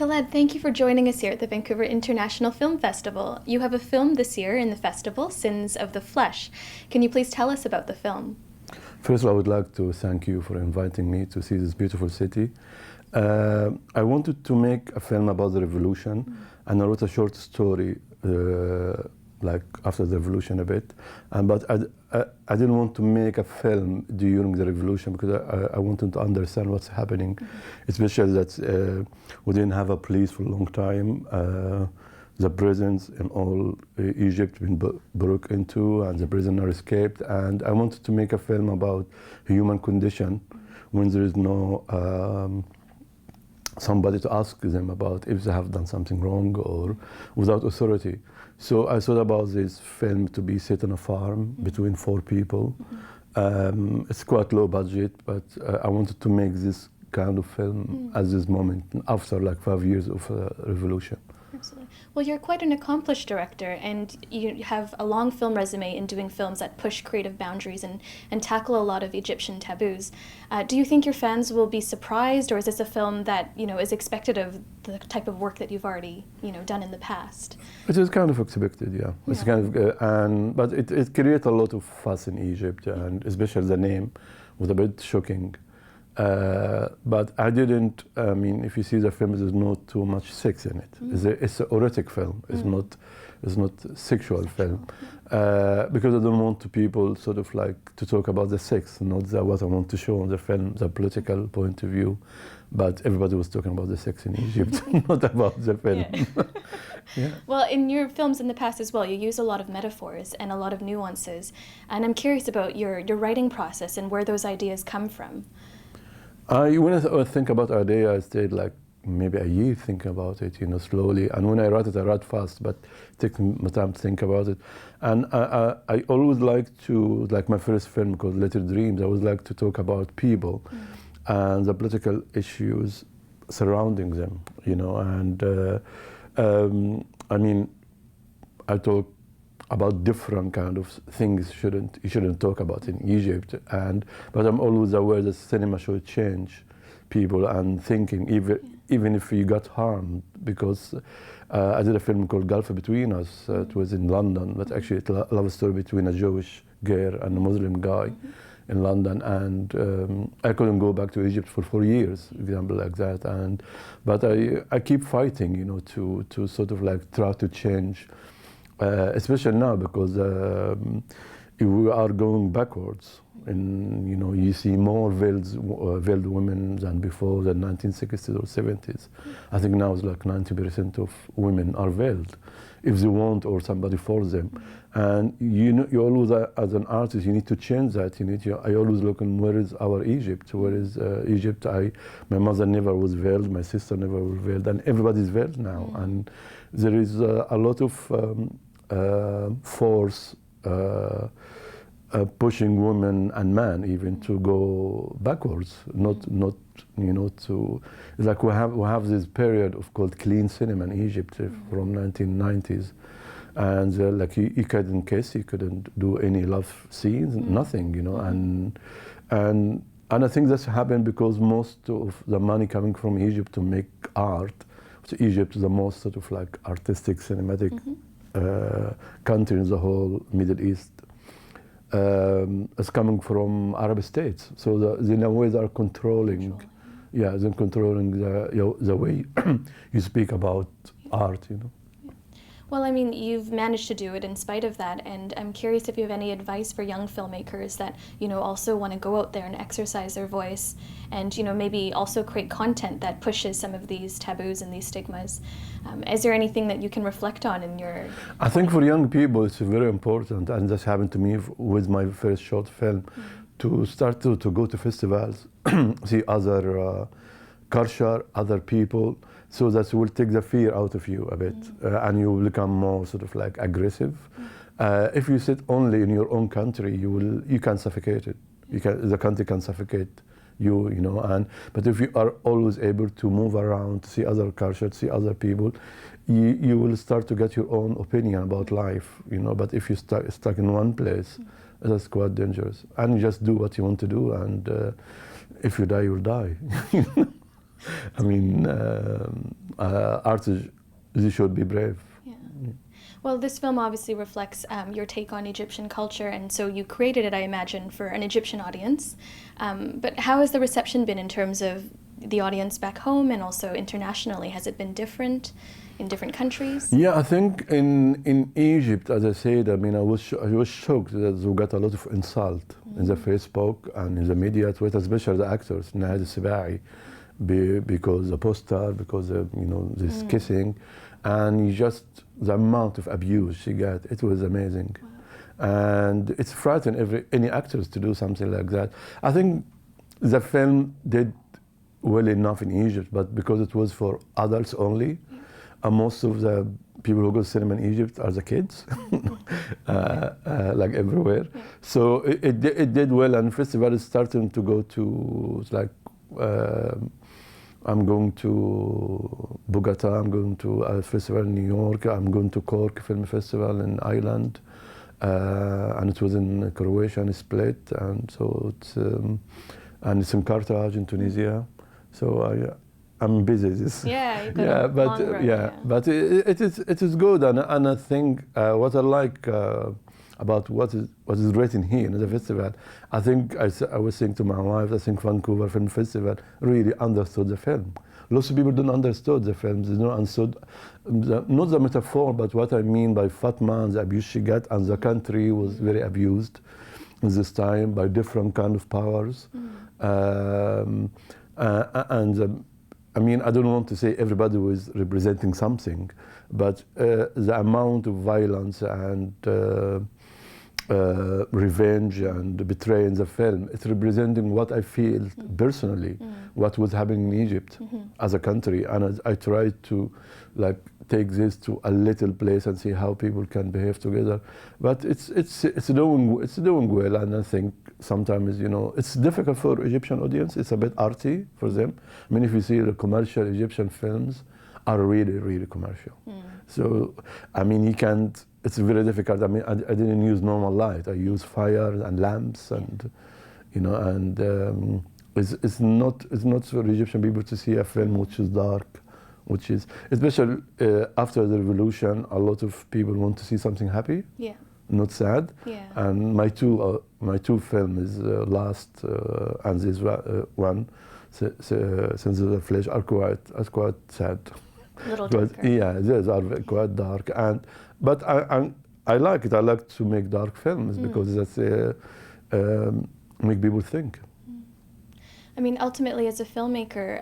Khaled, thank you for joining us here at the Vancouver International Film Festival. You have a film this year in the festival, Sins of the Flesh. Can you please tell us about the film? First of all, I would like to thank you for inviting me to see this beautiful city. I wanted to make a film about the revolution, and I wrote a short story like after the revolution a bit. But I didn't want to make a film during the revolution because I wanted to understand what's happening, especially that we didn't have a police for a long time. The prisons in all Egypt been broke into, and the prisoner escaped. And I wanted to make a film about human condition when there is no somebody to ask them about if they have done something wrong or without authority. So I thought about this film to be set on a farm between 4 people. It's quite low budget, but I wanted to make this kind of film at this moment after like 5 years of revolution. Absolutely. Well, you're quite an accomplished director, and you have a long film resume in doing films that push creative boundaries and tackle a lot of Egyptian taboos. Do you think your fans will be surprised, or is this a film that is expected of the type of work that you've already done in the past? It is kind of expected, yeah. It's kind of, but it created a lot of fuss in Egypt, and especially the name was a bit shocking. But I didn't, I mean, if you see the film, there's not too much sex in it. It's an erotic film. It's not sexual film. Because I don't want people sort of like to talk about the sex, not what I want to show in the film, the political point of view. But everybody was talking about the sex in Egypt, not about the film. Yeah. Well, in your films in the past as well, you use a lot of metaphors and a lot of nuances. And I'm curious about your writing process and where those ideas come from. When I think about idea, I stayed like maybe a year thinking about it, slowly. And when I write it, I write fast, but it takes me time to think about it. And I always like to, like my first film called Little Dreams, I always like to talk about people and the political issues surrounding them, And I mean, I talk about different kind of things you shouldn't talk about in Egypt, but I'm always aware that cinema should change people and thinking, even if you got harmed, because I did a film called Gulf Between Us. It was in London, but actually it's a love story between a Jewish girl and a Muslim guy in London, and I couldn't go back to Egypt for 4 years, example like that, but I keep fighting, to sort of like try to change. Especially now, because we are going backwards, and you see more veiled women than before the 1960s or 70s. I think now it's like 90% of women are veiled, if they want or somebody forces them. And you always, as an artist, you need to change that. I always look on where is our Egypt? Where is Egypt? My mother never was veiled, my sister never was veiled, and everybody's veiled now. And there is a lot of force pushing women and men even to go backwards, not to. It's like we have this period of called clean cinema in Egypt from 1990s, and like you couldn't kiss, you couldn't do any love scenes, nothing, and I think that's happened because most of the money coming from Egypt to make art, so Egypt is the most sort of like artistic cinematic country in the whole Middle East, is coming from Arab states. So in a way they are controlling, they're controlling the way you speak about art, Well, I mean, you've managed to do it in spite of that, and I'm curious if you have any advice for young filmmakers that, also want to go out there and exercise their voice and, maybe also create content that pushes some of these taboos and these stigmas. Is there anything that you can reflect on in your... I think for young people it's very important, and this happened to me with my first short film, to start to go to festivals, see other culture, other people, so that will take the fear out of you a bit, and you will become more sort of like aggressive. If you sit only in your own country, you can suffocate it. The country can suffocate you, but if you are always able to move around, see other cultures, see other people, you will start to get your own opinion about life, But if you stuck in one place, that's quite dangerous. And you just do what you want to do, and if you die, you'll die. I mean, artists, they should be brave. Yeah. Well, this film obviously reflects your take on Egyptian culture, and so you created it, I imagine, for an Egyptian audience. But how has the reception been in terms of the audience back home and also internationally? Has it been different in different countries? Yeah, I think in Egypt, as I said, I mean, I was shocked that we got a lot of insult in the Facebook and in the media, Twitter, especially the actors, Nahad Sibai, because the poster, because this kissing, and just the amount of abuse she got, it was amazing. Wow. And it's frightening any actors to do something like that. I think the film did well enough in Egypt, but because it was for adults only, and most of the people who go to cinema in Egypt are the kids, like everywhere. Yeah. So it did well, and festival is starting to go to like. I'm going to Bogota, I'm going to a festival in New York, I'm going to Cork Film Festival in Ireland, and it was in Croatia and Split, and so it's and it's in Carthage in Tunisia. So I'm busy. Yeah, you've got a long road, yeah. But it is good, and I think what I like about what is written here in the festival, I think I was saying to my wife, I think Vancouver Film Festival really understood the film. Lots of people don't understand the film. They don't understood not the metaphor, but what I mean by Fatma and the abuse she got, and the country was very abused in this time by different kind of powers. I mean, I don't want to say everybody was representing something, but the amount of violence and revenge and betrayal in the film, it's representing what I feel personally, what was happening in Egypt as a country. And I tried to like take this to a little place and see how people can behave together. But it's doing well, and I think sometimes it's difficult for Egyptian audience. It's a bit arty for them. I mean, if you see the commercial Egyptian films are really commercial. So I mean, you can't. It's very difficult. I mean, I didn't use normal light. I used fire and lamps, and it's not for Egyptian people to see a film which is dark, which is especially after the revolution. A lot of people want to see something happy, not sad. Yeah. And my two films, Last and this one, Since the Flesh, are quite sad. Little darker. Yeah, these are quite dark, but I like it. I like to make dark films because that's make people think. I mean, ultimately, as a filmmaker,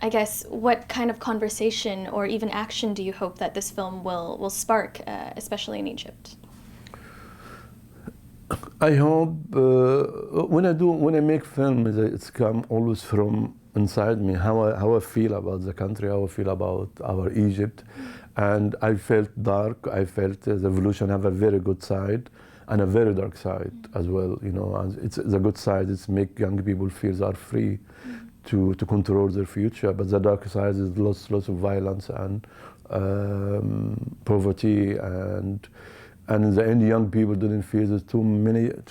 I guess what kind of conversation or even action do you hope that this film will spark, especially in Egypt? I hope when I make films, it's come always from inside me, how I feel about the country, how I feel about our Egypt. And I felt dark. I felt the revolution have a very good side and a very dark side as well. And it's the good side is make young people feel they are free to control their future. But the dark side is lots of violence and poverty, and in the end, young people didn't feel there's too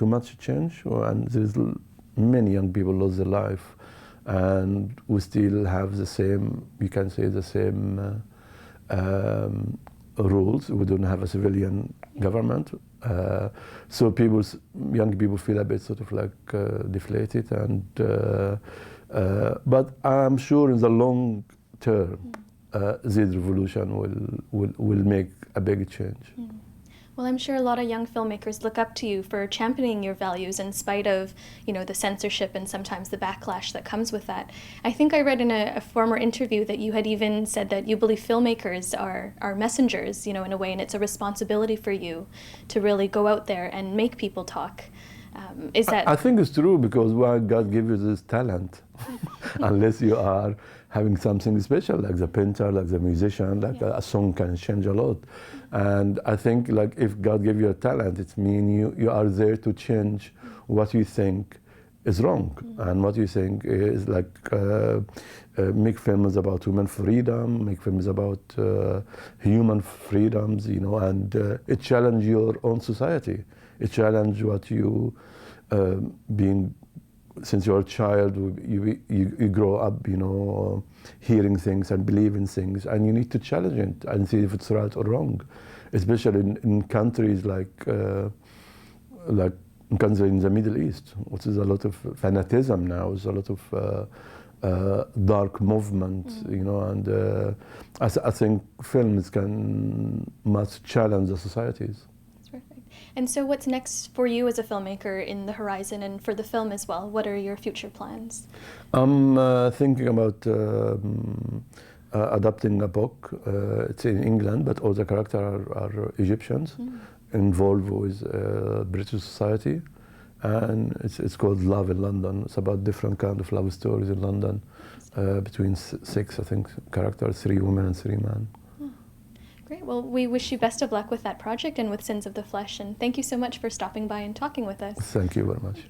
much change, and there's many young people lost their life, and we still have the same. You can say the same. Rules. We don't have a civilian government, so young people feel a bit sort of like deflated, and but I'm sure in the long term, this revolution will make a big change. Well, I'm sure a lot of young filmmakers look up to you for championing your values in spite of, the censorship and sometimes the backlash that comes with that. I think I read in a former interview that you had even said that you believe filmmakers are messengers, in a way, and it's a responsibility for you to really go out there and make people talk. Is that? I think it's true, because why God gave you this talent, unless you are having something special, like the painter, like the musician, like a song can change a lot. And I think like if God gave you a talent, it means you are there to change what you think is wrong, and what you think is like make films about human freedom, make films about human freedoms, and it challenges your own society. It challenges what you being since you're a child, you grow up, hearing things and believing things, and you need to challenge it and see if it's right or wrong, especially in countries like countries in the Middle East, which is a lot of fanatism now. There's a lot of dark movement, and I think films must challenge the societies. And so what's next for you as a filmmaker in the horizon, and for the film as well? What are your future plans? I'm thinking about adapting a book. It's in England, but all the characters are Egyptians, involved with British society. And it's called Love in London. It's about different kind of love stories in London, between 6, I think, characters, 3 women and 3 men. Great. Well, we wish you best of luck with that project and with Sins of the Flesh, and thank you so much for stopping by and talking with us. Thank you very much.